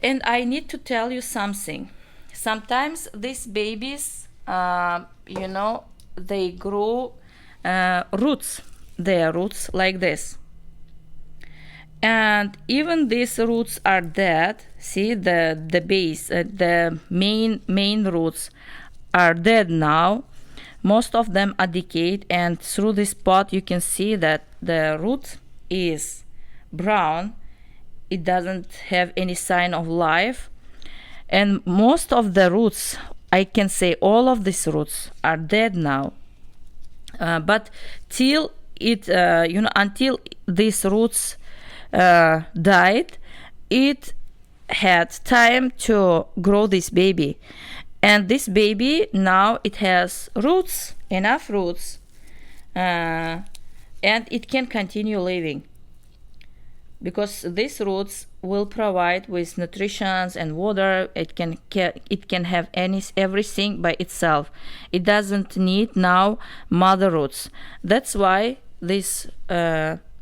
And I need to tell you something. Sometimes these babies, they grow roots, their roots like this. And even these roots are dead. See, the base, the main roots are dead now. Most of them are decayed, and through this pot you can see that the root is brown. It doesn't have any sign of life, and most of the roots, I can say all of these roots are dead now. But till it until these roots died, it had time to grow this baby. And this baby now it has roots, enough roots, and it can continue living, because these roots will provide with nutrition and water. It can have everything by itself. It doesn't need now mother roots. That's why this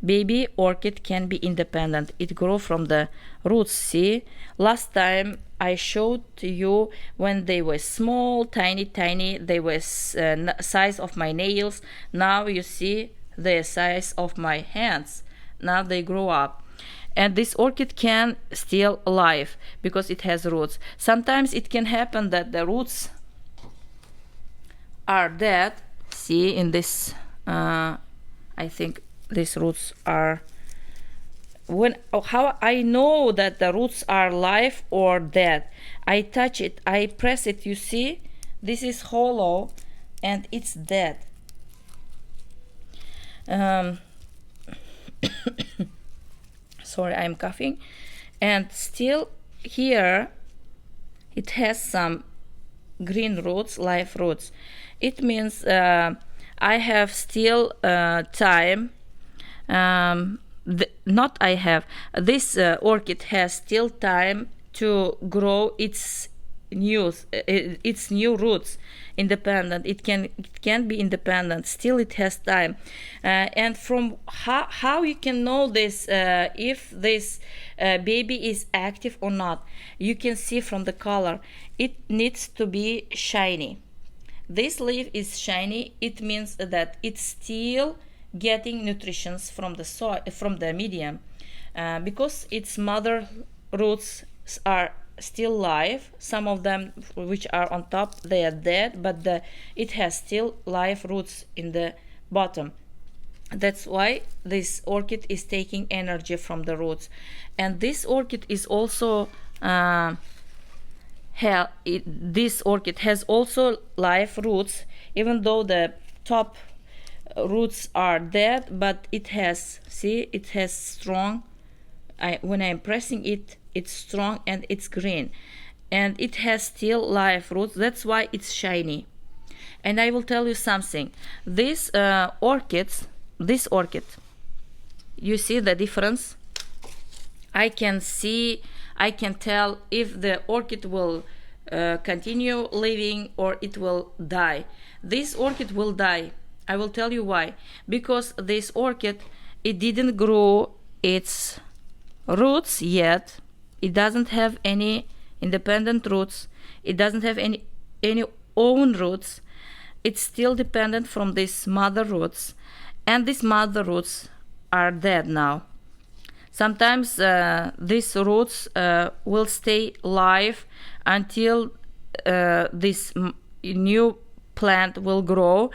baby orchid can be independent. It grows from the roots. See, last time I showed to you when they were small, tiny, they were size of my nails. Now you see the size of my hands. Now they grow up. And this orchid can still alive because it has roots. Sometimes it can happen that the roots are dead. See, in this, I think these roots are, how I know that the roots are alive or dead? I touch it, I press it. You see, this is hollow and it's dead. Sorry, I'm coughing. And still here it has some green roots, live roots. It means I have still time. This orchid has still time to grow its new roots independent. It can be independent. Still it has time. And from how you can know this, if this baby is active or not, you can see from the color. It needs to be shiny. This leaf is shiny. It means that it's still getting nutrition from the soil, from the medium, because its mother roots are still live. Some of them which are on top, they are dead, but it has still live roots in the bottom. That's why this orchid is taking energy from the roots. And this orchid is also this orchid has also live roots, even though the top roots are dead, but it has strong. When I'm pressing it, it's strong and it's green, and it has still live roots. That's why it's shiny. And I will tell you something. This orchid, you see the difference? I can tell if the orchid will continue living or it will die. This orchid will die. I will tell you why. Because this orchid, it didn't grow its roots yet. It doesn't have any independent roots. It doesn't have any own roots. It's still dependent from these mother roots, and these mother roots are dead now. Sometimes these roots will stay live until this new plant will grow,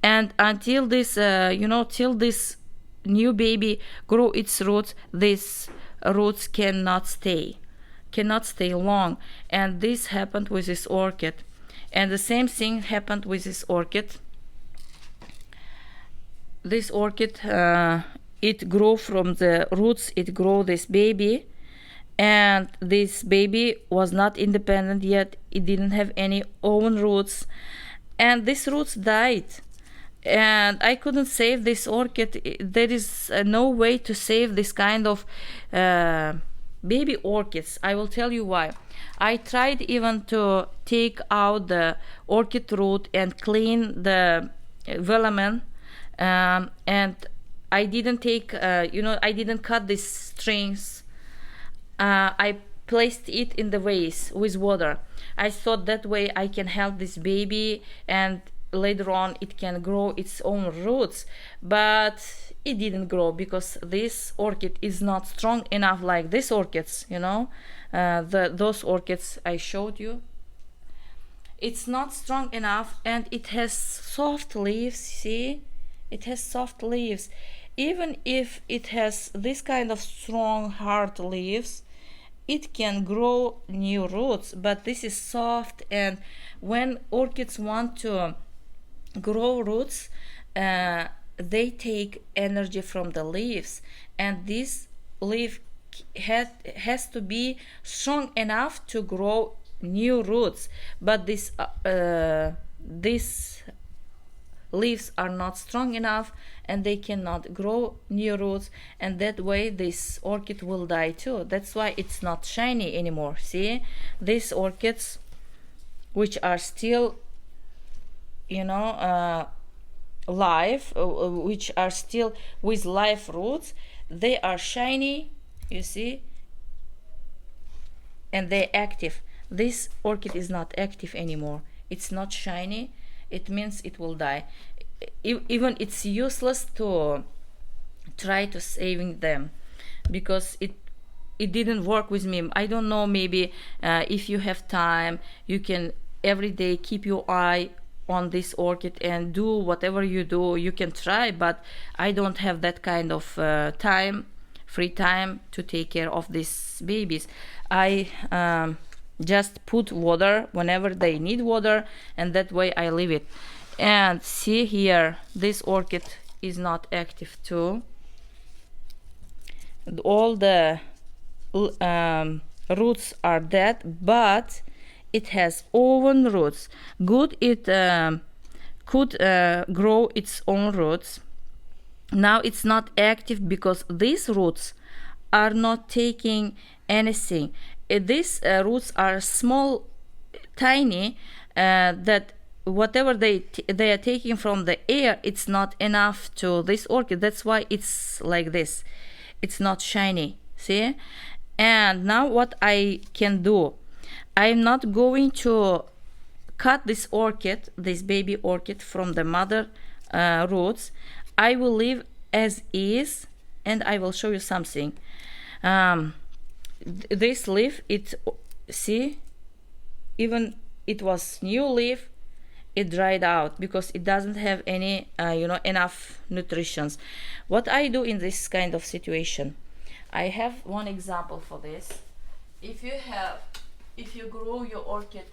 and until this till this new baby grow its roots, these roots cannot stay long. And this happened with this orchid, and the same thing happened with this orchid. This orchid, it grew from the roots, it grew this baby, and this baby was not independent yet. It didn't have any own roots, and these roots died. And I couldn't save this orchid. There is no way to save this kind of baby orchids. I will tell you why. I tried even to take out the orchid root and clean the velamen, and I didn't take I didn't cut these strings. I placed it in the vase with water. I thought that way I can help this baby and later on it can grow its own roots, but it didn't grow because this orchid is not strong enough like these orchids, you know, those orchids I showed you. It's not strong enough, and it has soft leaves. See, it has soft leaves. Even if it has this kind of strong hard leaves, it can grow new roots, but this is soft, and when orchids want to grow roots, they take energy from the leaves, and this leaf has to be strong enough to grow new roots, but these leaves are not strong enough and they cannot grow new roots, and that way this orchid will die too. That's why it's not shiny anymore. See, these orchids which are still, you know, live, which are still with live roots, they are shiny, you see, and they're active. This orchid is not active anymore. It's not shiny. It means it will die. Even it's useless to try to saving them because it didn't work with me. I don't know, maybe if you have time, you can every day keep your eye on this orchid and do whatever you do. You can try, but I don't have that kind of free time to take care of these babies. I just put water whenever they need water, and that way I leave it. And see here, this orchid is not active too. All the roots are dead, but it has own roots. Good, it could grow its own roots. Now it's not active because these roots are not taking anything. These roots are small, tiny, that whatever they are taking from the air, it's not enough to this orchid. That's why it's like this. It's not shiny. See? And now what I can do, I'm not going to cut this orchid, this baby orchid, from the mother roots. I will leave as is, and I will show you something. This leaf, it, see, even it was new leaf, it dried out because it doesn't have any enough nutrition. What I do in this kind of situation, I have one example for this. If you grow your orchid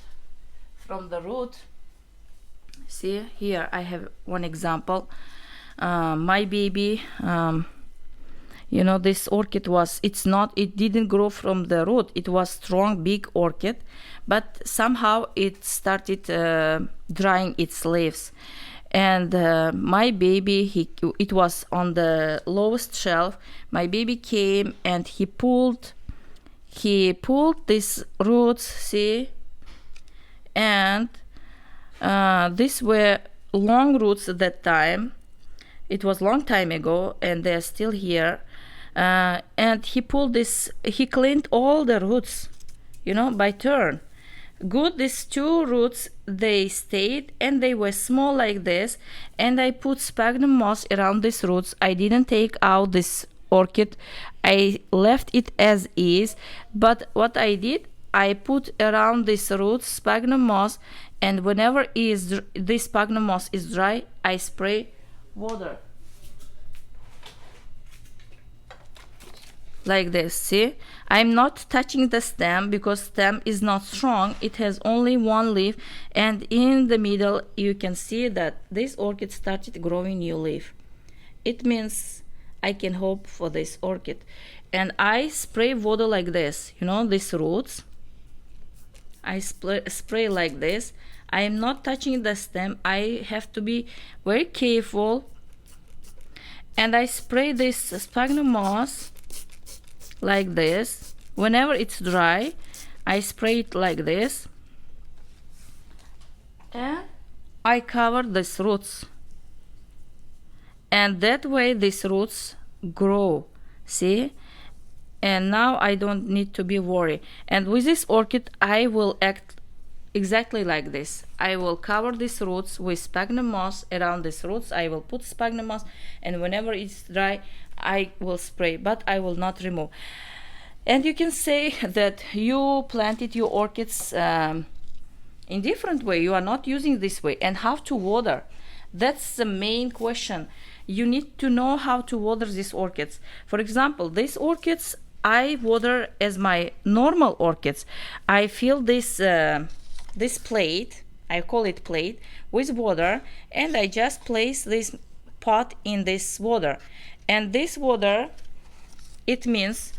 from the root, see here I have one example. My baby, this orchid it didn't grow from the root. It was strong, big orchid, but somehow it started drying its leaves. And my baby, it was on the lowest shelf. My baby came and he pulled these roots, see, and these were long roots at that time. It was long time ago, and they're still here. And he pulled this, he cleaned all the roots, by turn. Good, these two roots, they stayed and they were small like this, and I put sphagnum moss around these roots. I didn't take out this orchid, I left it as is, but what I did, I put around these roots sphagnum moss, and whenever this sphagnum moss is dry, I spray water. Like this, see? I'm not touching the stem because stem is not strong. It has only one leaf, and in the middle you can see that this orchid started growing new leaf. It means I can hope for this orchid. And I spray water like this, these roots. I spray like this. I am not touching the stem. I have to be very careful. And I spray this sphagnum moss like this. Whenever it's dry, I spray it like this, and I cover these roots, and that way these roots grow, see? and now I don't need to be worried. And with this orchid I will act exactly like this. I will cover these roots with sphagnum moss. Around these roots I will put sphagnum moss, and whenever it's dry I will spray, but I will not remove. And you can say that you planted your orchids in different way. You are not using this way. And how to water, that's the main question. You need to know how to water these orchids. For example, these orchids I water as my normal orchids. I fill this this plate, I call it plate, with water, and I just place this pot in this water. And this water, it means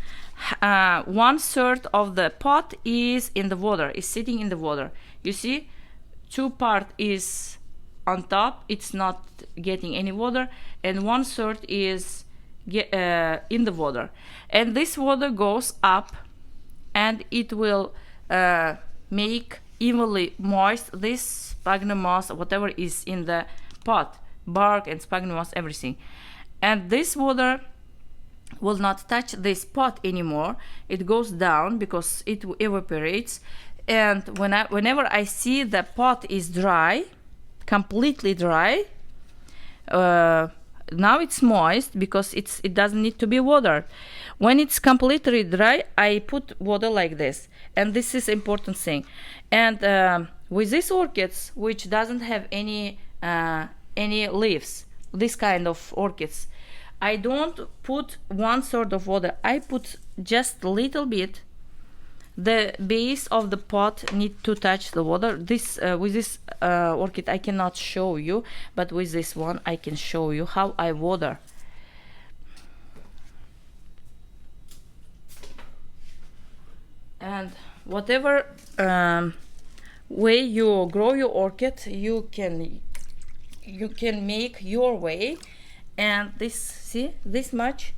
1/3 of the pot is in the water, is sitting in the water. You see, 2 part is on top, it's not getting any water, and 1/3 is in the water. And this water goes up, and it will make evenly moist this sphagnum moss, whatever is in the pot, bark and sphagnum moss, everything. And this water will not touch this pot anymore. It goes down because it evaporates. And whenever I see the pot is dry, completely dry, now it's moist because it doesn't need to be watered. When it's completely dry, I put water like this, and this is important thing. And with these orchids, which doesn't have any leaves, this kind of orchids, I don't put 1/3 of water. I put just a little bit. The base of the pot need to touch the water. This with this orchid I cannot show you, but with this one I can show you how I water. And whatever way you grow your orchid, you can make your way. And this, see, this much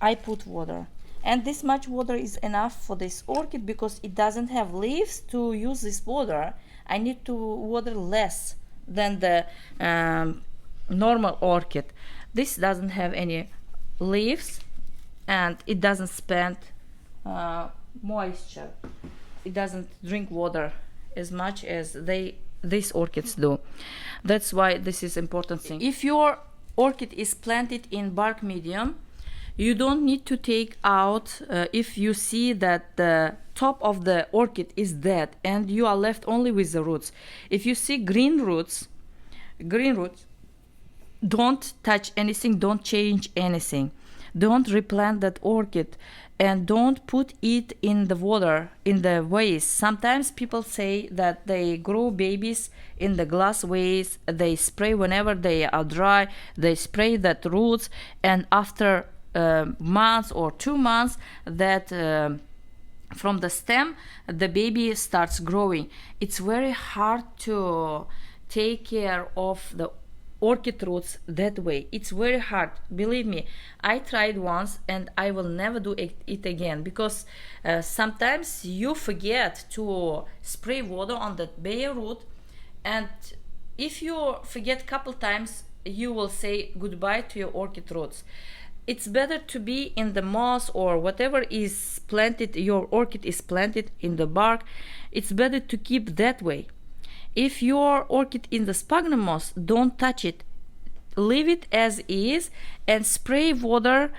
I put water, and this much water is enough for this orchid because it doesn't have leaves to use this water. I need to water less than the normal orchid. This doesn't have any leaves, and it doesn't spend moisture. It doesn't drink water as much as these orchids do. That's why this is important thing. If your orchid is planted in bark medium, you don't need to take out if you see that the top of the orchid is dead and you are left only with the roots. If you see green roots, don't touch anything, don't change anything. Don't replant that orchid, and don't put it in the water, in the vase. Sometimes people say that they grow babies in the glass vase. They spray whenever they are dry. They spray that roots, and after months or 2 months, that from the stem the baby starts growing. It's very hard to take care of the orchid roots that way. It's very hard, believe me. I tried once and I will never do it again, because sometimes you forget to spray water on that bare root, and if you forget couple times, you will say goodbye to your orchid roots. It's better to be in the moss or whatever is planted, your orchid is planted in the bark. It's better to keep that way. If your orchid in the sphagnum moss, don't touch it. Leave it as is and spray water.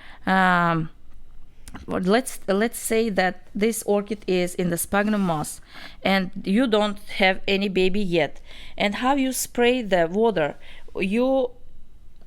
Let's say that this orchid is in the sphagnum moss and you don't have any baby yet. And how you spray the water? You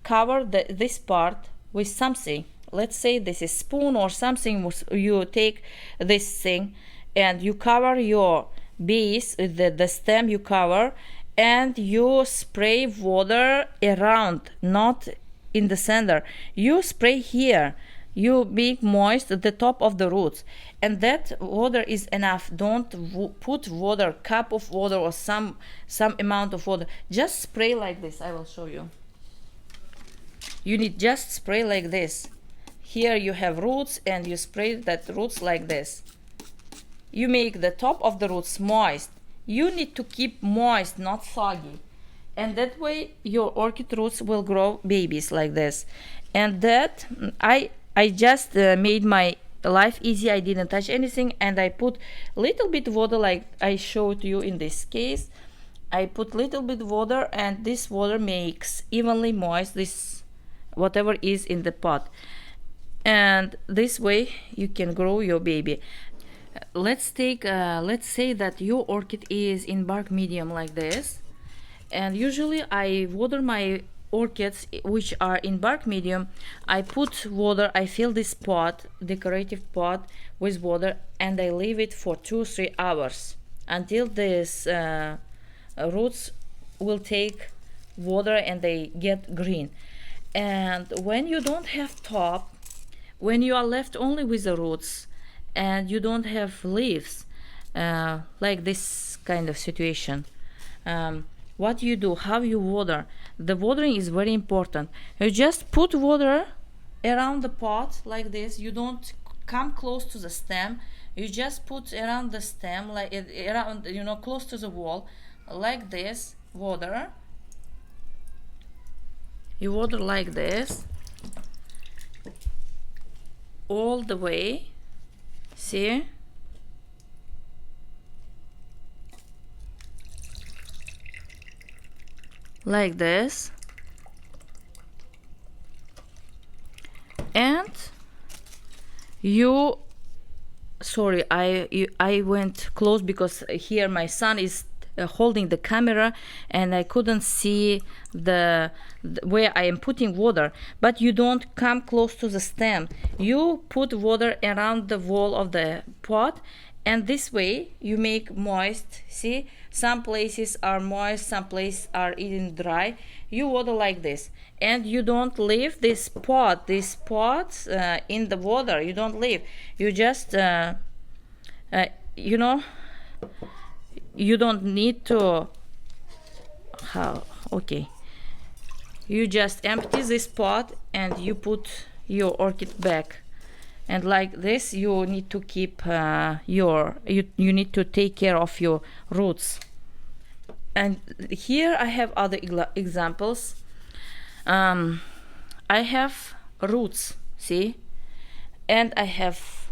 cover this part with something. Let's say this is spoon or something. You take this thing and you cover your base, the stem you cover, and you spray water around, not in the center. You spray here. You make moist the top of the roots, and that water is enough. Don't put water, cup of water or some amount of water. Just spray like this. I will show you. You need just spray like this. Here you have roots and you spray that roots like this. You make the top of the roots moist. You need to keep moist, not soggy. And that way your orchid roots will grow babies like this. And that I I just made my life easy. I didn't touch anything, and I put little bit water like I showed you in this case. I put little bit water, and this water makes evenly moist this whatever is in the pot, and this way you can grow your baby. Let's say that your orchid is in bark medium like this, and usually I water my orchids which are in bark medium. I put water, I fill this pot, decorative pot, with water, and I leave it for 2-3 hours until this roots will take water and they get green. And when you don't have top, when you are left only with the roots and you don't have leaves, like this kind of situation, what you do, how you water. The watering is very important. You just put water around the pot like this. You don't come close to the stem. You just put around the stem, like around, close to the wall, like this. Water. You water like this all the way. See? Like this. And you, sorry, I went close because here my son is holding the camera and I couldn't see the where I am putting water. But you don't come close to the stem. You put water around the wall of the pot, and this way you make moist. See, some places are moist, some places are even dry. You water like this, and you don't leave this pot in the water. You don't leave. You just you don't need to you just empty this pot and you put your orchid back, and like this you need to keep you need to take care of your roots. And here I have other examples. I have roots, see, and I have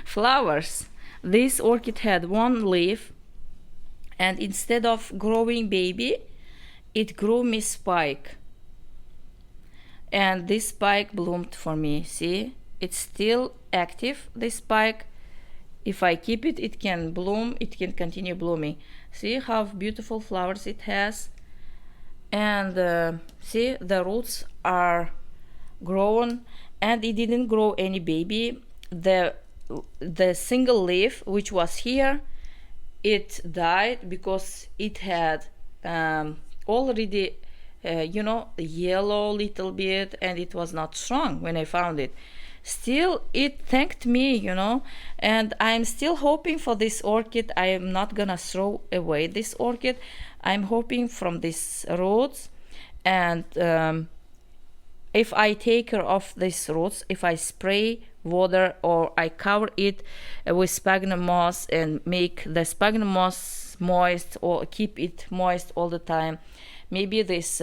flowers. This orchid had one leaf, and instead of growing baby, it grew me spike, and this spike bloomed for me. See, it's still active, this spike. If I keep it, it can bloom, it can continue blooming. See how beautiful flowers it has. And see, the roots are grown, and it didn't grow any baby. The single leaf which was here, it died because it had already yellow little bit, and it was not strong when I found it. Still, it thanked me, and I'm still hoping for this orchid. I am not gonna throw away this orchid. I'm hoping from these roots, and if I take care of these roots, if I spray water or I cover it with sphagnum moss and make the sphagnum moss moist or keep it moist all the time, maybe this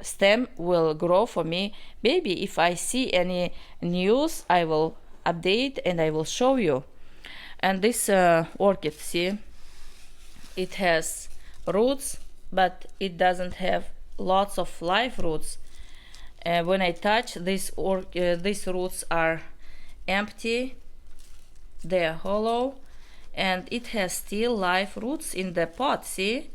stem will grow for me. Maybe if I see any news, I will update and I will show you. And this orchid, see, it has roots, but it doesn't have lots of live roots. When I touch these roots are empty, they're hollow, and it has still live roots in the pot. See,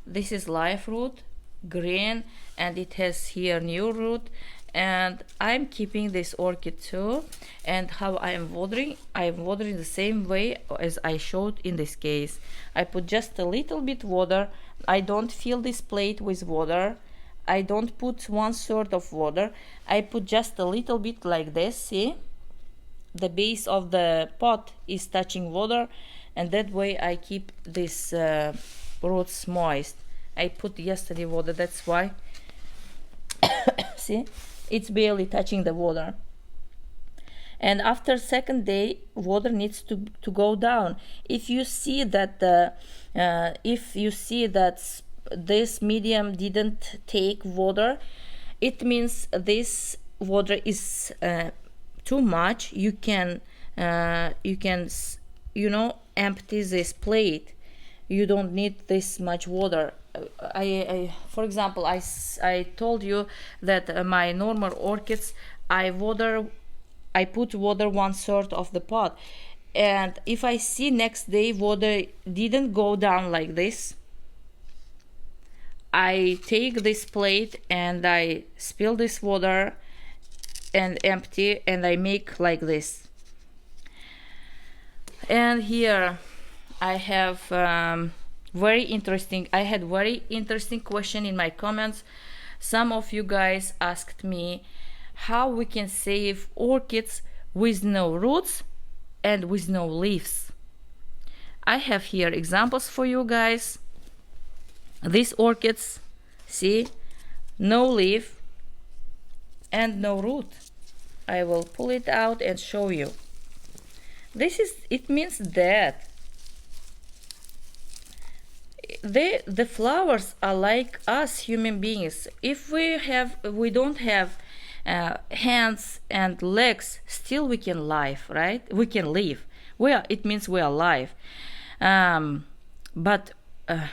this is live root, green, and it has here new root. And I'm keeping this orchid too. And how I'm watering the same way as I showed in this case. I put just a little bit water. I don't fill this plate with water. I don't put 1/3 of water. I put just a little bit like this. See, the base of the pot is touching water, and that way I keep this roots moist. I put yesterday water, that's why. See, it's barely touching the water. And after second day, water needs to go down. If you see that this medium didn't take water, it means this water is too much, you can empty this plate. You don't need this much water. For example, I told you that my normal orchids, I put water 1/3 of the pot, and if I see next day water didn't go down like this, I take this plate and I spill this water and empty, and I make like this. And here I have very interesting question in my comments. Some of you guys asked me how we can save orchids with no roots and with no leaves. I have here examples for you guys. These orchids, see, no leaf and no root. I will pull it out and show you. It means that the flowers are like us human beings. If we don't have hands and legs, still we can live, right? We can live. It means we are alive. But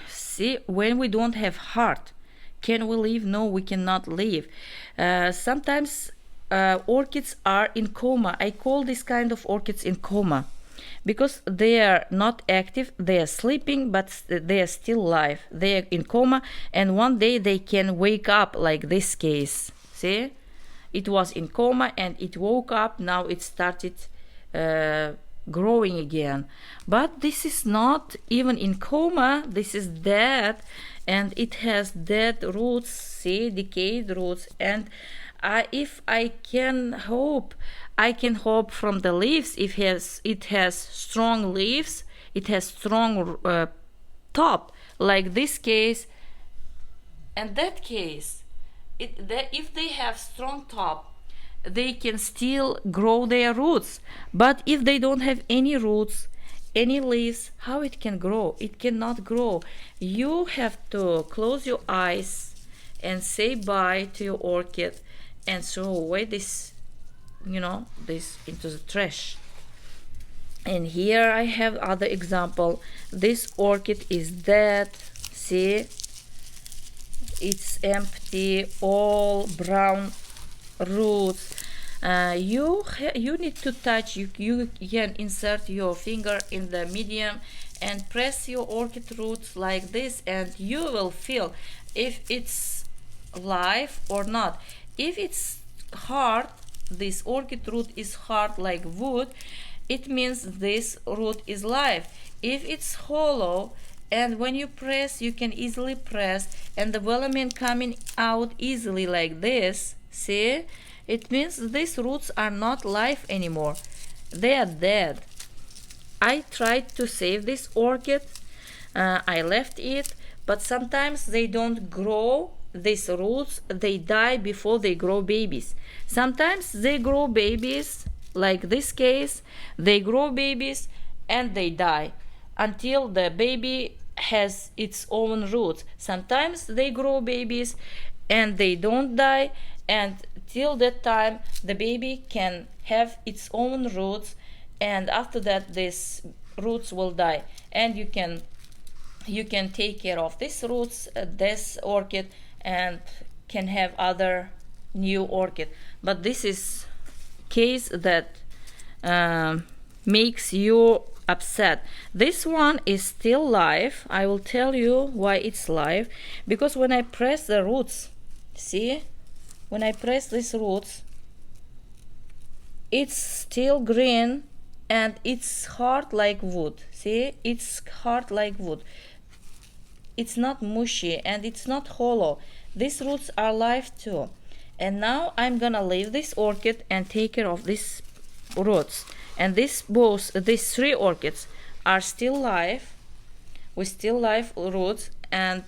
see, when we don't have heart, can we live? No, we cannot live. Sometimes orchids are in coma. I call this kind of orchids in coma because they are not active. They are sleeping, but they are still alive. They are in coma, and one day they can wake up, like this case. See, it was in coma and it woke up. Now it started growing again. But this is not even in coma. This is dead, and it has dead roots. See, decayed roots. And if I can hope from the leaves. If it has strong leaves, it has strong top, like this case and that case. If they have strong top, they can still grow their roots. But if they don't have any roots, any leaves, how it can grow? It cannot grow. You have to close your eyes and say bye to your orchid and throw away this into the trash. And here I have other example. This orchid is dead. See, it's empty, all brown roots. You need to touch. You can insert your finger in the medium and press your orchid roots like this, and you will feel if it's live or not. If it's hard, this orchid root is hard like wood, it means this root is live. If it's hollow, and when you press, you can easily press, and the velamen coming out easily like this, see, it means these roots are not live anymore. They are dead. I tried to save this orchid. I left it, but sometimes they don't grow. These roots, they die before they grow babies. Sometimes they grow babies, like this case, they grow babies and they die until the baby has its own roots. Sometimes they grow babies and they don't die, and till that time the baby can have its own roots, and after that these roots will die, and you can take care of these roots, this orchid, and can have other new orchid. But this is case that makes you upset. This one is still live. I will tell you why it's live. Because when I press the roots, see, when I press these roots, it's still green and it's hard like wood. See, it's hard like wood. It's not mushy and it's not hollow. These roots are live too. And now I'm gonna leave this orchid and take care of these roots. And these three orchids are still live, with still live roots, and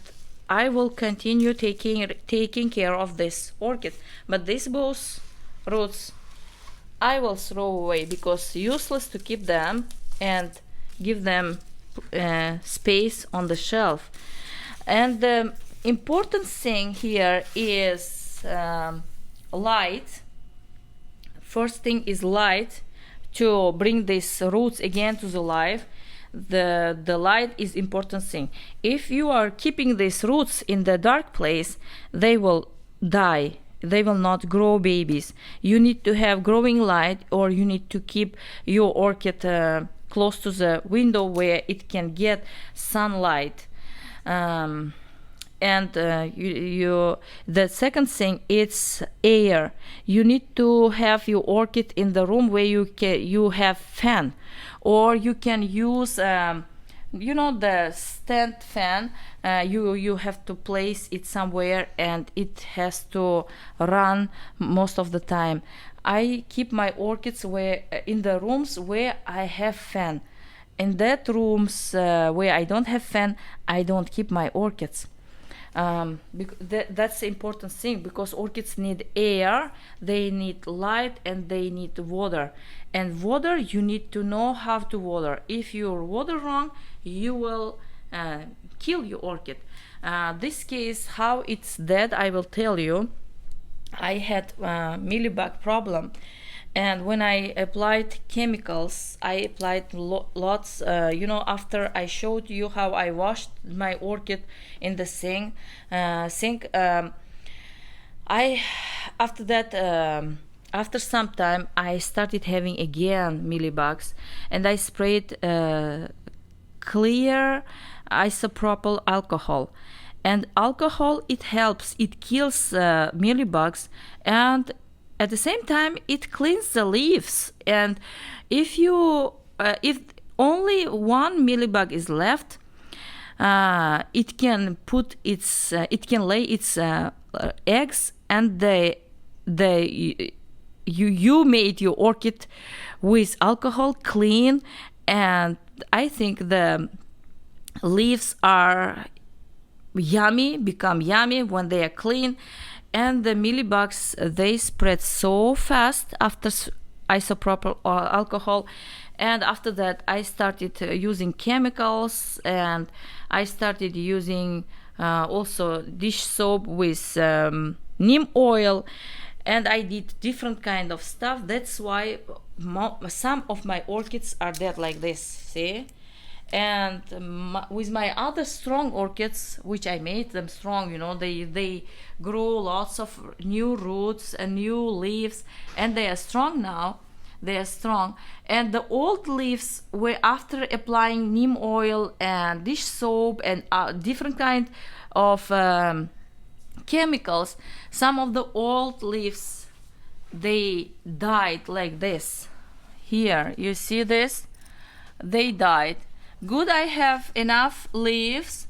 I will continue taking care of this orchid. But these both roots I will throw away because useless to keep them and give them space on the shelf. And the important thing here is light. first thing is light to bring these roots again to the life. The light is important thing. If you are keeping these roots in the dark place, they will die. They will not grow babies. You need to have growing light, or you need to keep your orchid close to the window where it can get sunlight. And the second thing, it's air. You need to have your orchid in the room where you have fan, or you can use the stand fan. You have to place it somewhere, and it has to run most of the time. I keep my orchids in the rooms where I have fan. In that rooms where I don't have fan, I don't keep my orchids. That's the important thing, because orchids need air, they need light, and they need water. And water, you need to know how to water. If you water wrong, you will kill your orchid. This case, how it's dead, I will tell you. I had mealybug problem, and when I applied chemicals, I applied lots. After I showed you how I washed my orchid in the sink, after that, after some time, I started having again mealybugs, and I sprayed clear isopropyl alcohol. And alcohol, it helps, it kills mealybugs, and at the same time it cleans the leaves. And if only one mealybug is left, it can lay its eggs, and you made your orchid with alcohol clean, and I think the leaves are become yummy when they are clean. And the mealybugs, they spread so fast after isopropyl alcohol. And after that, I started using chemicals, and I started using also dish soap with neem oil, and I did different kind of stuff. That's why some of my orchids are dead like this, see? And with my other strong orchids, which I made them strong, they grow lots of new roots and new leaves, and they are strong now. They are strong. And the old leaves were, after applying neem oil and dish soap and different kind of chemicals, some of the old leaves, they died like this. Here, you see this? They died. Good, I have enough leaves,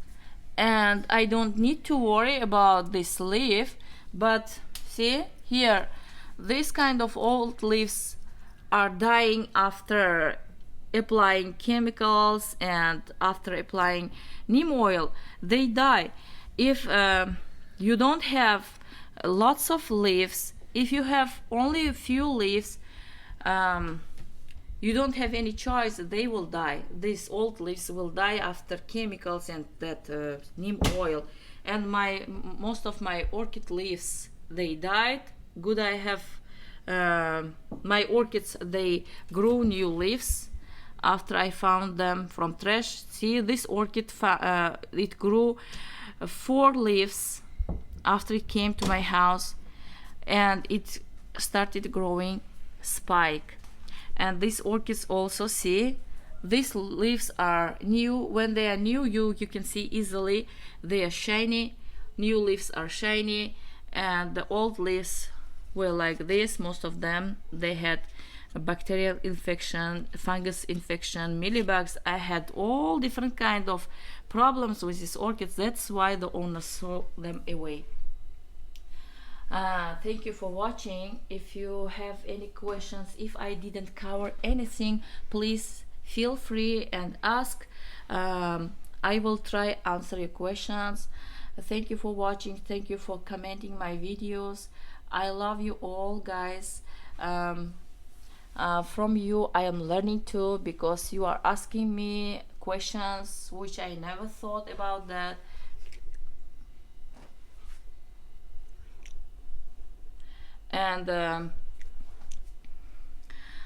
and I don't need to worry about this leaf. But see here, this kind of old leaves are dying after applying chemicals and after applying neem oil. They die. If you don't have lots of leaves, if you have only a few leaves, you don't have any choice. They will die. These old leaves will die after chemicals and that neem oil. And most of my orchid leaves, they died. Good, I have my orchids, they grew new leaves after I found them from trash. See, this orchid, it grew 4 leaves after it came to my house, and it started growing spike. And these orchids also, see, these leaves are new. When they are new, you can see easily they are shiny. New leaves are shiny, and the old leaves were like this. Most of them, they had a bacterial infection, fungus infection, mealybugs. I had all different kind of problems with these orchids. That's why the owner threw them away. Thank you for watching. If you have any questions, if I didn't cover anything, please feel free and ask. I will try answer your questions. Thank you for watching. Thank you for commenting my videos. I love you all, guys. From you I am learning too, because you are asking me questions which I never thought about that. And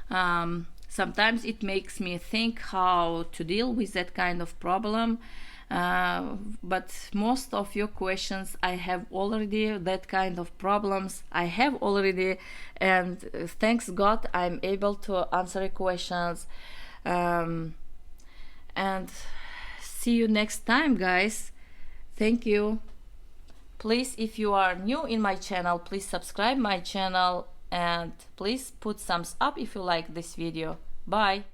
Sometimes it makes me think how to deal with that kind of problem. But most of your questions I have already, that kind of problems I have already, and thanks God I'm able to answer your questions. And see you next time, guys. Thank you. Please, if you are new in my channel, please subscribe my channel and please put thumbs up if you like this video. Bye.